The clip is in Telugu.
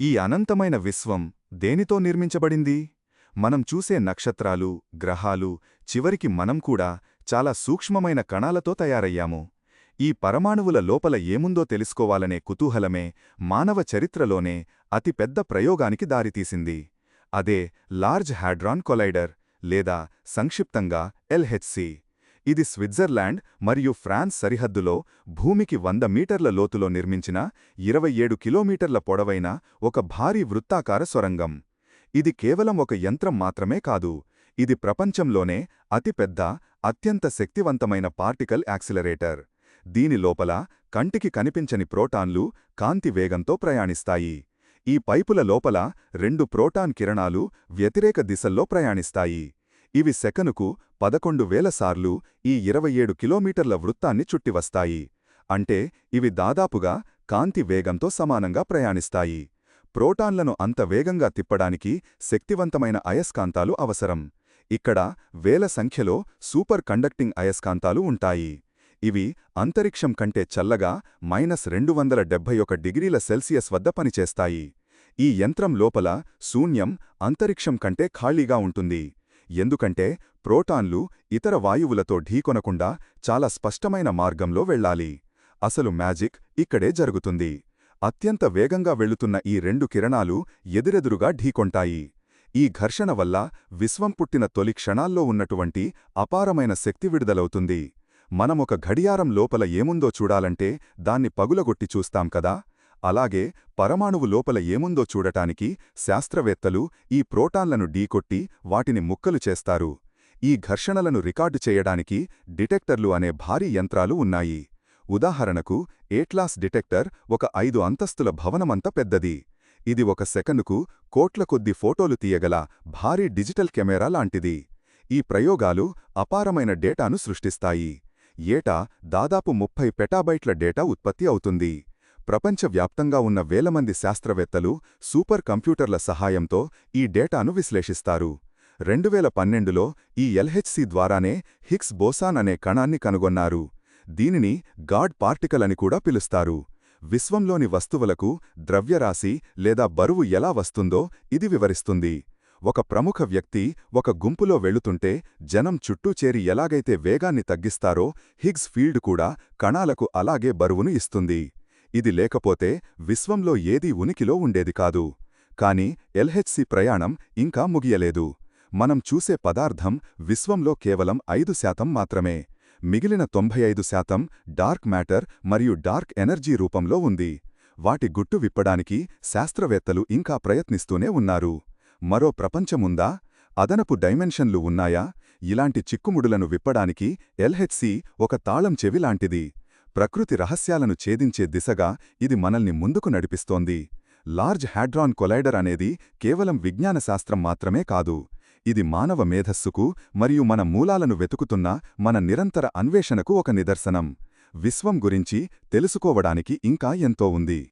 ఈ అనంతమైన విశ్వం దేనితో నిర్మించబడింది? మనం చూసే నక్షత్రాలు, గ్రహాలు, చివరికి మనం కూడా చాలా సూక్ష్మమైన కణాలతో తయారయ్యాము. ఈ పరమాణువుల లోపల ఏముందో తెలుసుకోవాలనే కుతూహలమే మానవ చరిత్రలోనే అతిపెద్ద ప్రయోగానికి దారితీసింది. అదే లార్జ్ హ్యాడ్రాన్ కొలైడర్, లేదా సంక్షిప్తంగా ఎల్హెచ్సి. ఇది స్విట్జర్లాండ్ మరియు ఫ్రాన్స్ సరిహద్దులో భూమికి 100 మీటర్ల లోతులో నిర్మించిన 27 కిలోమీటర్ల పొడవైన ఒక భారీ వృత్తాకార సొరంగం. ఇది కేవలం ఒక యంత్రం మాత్రమే కాదు, ఇది ప్రపంచంలోనే అతిపెద్ద, అత్యంత శక్తివంతమైన పార్టికల్ యాక్సిలరేటర్. దీని లోపల కంటికి కనిపించని ప్రోటాన్లు కాంతి వేగంతో ప్రయాణిస్తాయి. ఈ పైపుల లోపల 2 ప్రోటాన్ కిరణాలు వ్యతిరేక దిశల్లో ప్రయాణిస్తాయి. ఇవి సెకనుకు 11,000 సార్లు ఈ 27 కిలోమీటర్ల వృత్తాన్ని చుట్టివస్తాయి. అంటే ఇవి దాదాపుగా కాంతి వేగంతో సమానంగా ప్రయాణిస్తాయి. ప్రోటాన్లను అంత వేగంగా తిప్పడానికి శక్తివంతమైన అయస్కాంతాలు అవసరం. ఇక్కడ వేల సంఖ్యలో సూపర్ కండక్టింగ్ అయస్కాంతాలు ఉంటాయి. ఇవి అంతరిక్షం కంటే చల్లగా -271 డిగ్రీల సెల్సియస్ వద్ద పనిచేస్తాయి. ఈ యంత్రం లోపల శూన్యం, అంతరిక్షం కంటే ఖాళీగా ఉంటుంది. ఎందుకంటే ప్రోటాన్లు ఇతర వాయువులతో ఢీకొనకుండా చాలా స్పష్టమైన మార్గంలో వెళ్ళాలి. అసలు మ్యాజిక్ ఇక్కడే జరుగుతుంది. అత్యంత వేగంగా వెళుతున్న ఈ 2 కిరణాలు ఎదురెదురుగా ఢీకొంటాయి. ఈ ఘర్షణ వల్ల విశ్వం పుట్టిన తొలి క్షణాల్లో ఉన్నటువంటి అపారమైన శక్తి విడుదలవుతుంది. మనమొక ఘడియారం లోపల ఏముందో చూడాలంటే దాన్ని పగులగొట్టి చూస్తాం కదా, అలాగే పరమాణువు లోపల ఏముందో చూడటానికి శాస్త్రవేత్తలు ఈ ప్రోటాన్లను ఢీకొట్టి వాటిని ముక్కలు చేస్తారు. ఈ ఘర్షణలను రికార్డు చేయడానికి డిటెక్టర్లు అనే భారీ యంత్రాలు ఉన్నాయి. ఉదాహరణకు ఏట్లాస్ డిటెక్టర్ ఒక 5 అంతస్తుల భవనమంత పెద్దది. ఇది ఒక సెకనుకు కోట్ల కొద్ది ఫోటోలు తీయగల భారీ డిజిటల్ కెమెరా లాంటిది. ఈ ప్రయోగాలు అపారమైన డేటాను సృష్టిస్తాయి. ఏటా దాదాపు 30 పెటాబైట్ల డేటా ఉత్పత్తి అవుతుంది. ప్రపంచవ్యాప్తంగా ఉన్న వేలమంది శాస్త్రవేత్తలు సూపర్ కంప్యూటర్ల సహాయంతో ఈ డేటాను విశ్లేషిస్తారు. 2012లో ఈ ఎల్హెచ్సి ద్వారానే హిగ్స్ బోసాన్ అనే కణాన్ని కనుగొన్నారు. దీనిని గాడ్ పార్టికల్ అని కూడా పిలుస్తారు. విశ్వంలోని వస్తువులకు ద్రవ్యరాశి లేదా బరువు ఎలా వస్తుందో ఇది వివరిస్తుంది. ఒక ప్రముఖ వ్యక్తి ఒక గుంపులో వెళుతుంటే జనం చుట్టూ చేరి ఎలాగైతే వేగాన్ని తగ్గిస్తారో హిగ్స్ ఫీల్డ్ కూడా కణాలకు అలాగే బరువును ఇస్తుంది. ఇది లేకపోతే విశ్వంలో ఏదీ ఉనికిలో ఉండేది కాదు. కాని ఎల్హెచ్సి ప్రయాణం ఇంకా ముగియలేదు. మనం చూసే పదార్థం విశ్వంలో కేవలం 5% మాత్రమే. మిగిలిన 95% డార్క్ మ్యాటర్ మరియు డార్క్ ఎనర్జీ రూపంలో ఉంది. వాటి గుట్టు విప్పడానికి శాస్త్రవేత్తలు ఇంకా ప్రయత్నిస్తూనే ఉన్నారు. మరో ప్రపంచముందా? అదనపు డైమెన్షన్లు ఉన్నాయా? ఇలాంటి చిక్కుముడులను విప్పడానికి ఎల్హెచ్సి ఒక తాళం చెవి లాంటిది. ప్రకృతి రహస్యాలను ఛేదించే దిశగా ఇది మనల్ని ముందుకు నడిపిస్తోంది. లార్జ్ హ్యాడ్రాన్ కొలైడర్ అనేది కేవలం విజ్ఞాన శాస్త్రం మాత్రమే కాదు. ఇది మానవ మేధస్సుకు మరియు మన మూలాలను వెతుకుతున్న మన నిరంతర అన్వేషణకు ఒక నిదర్శనం. విశ్వం గురించి తెలుసుకోవడానికి ఇంకా ఎంతో ఉంది.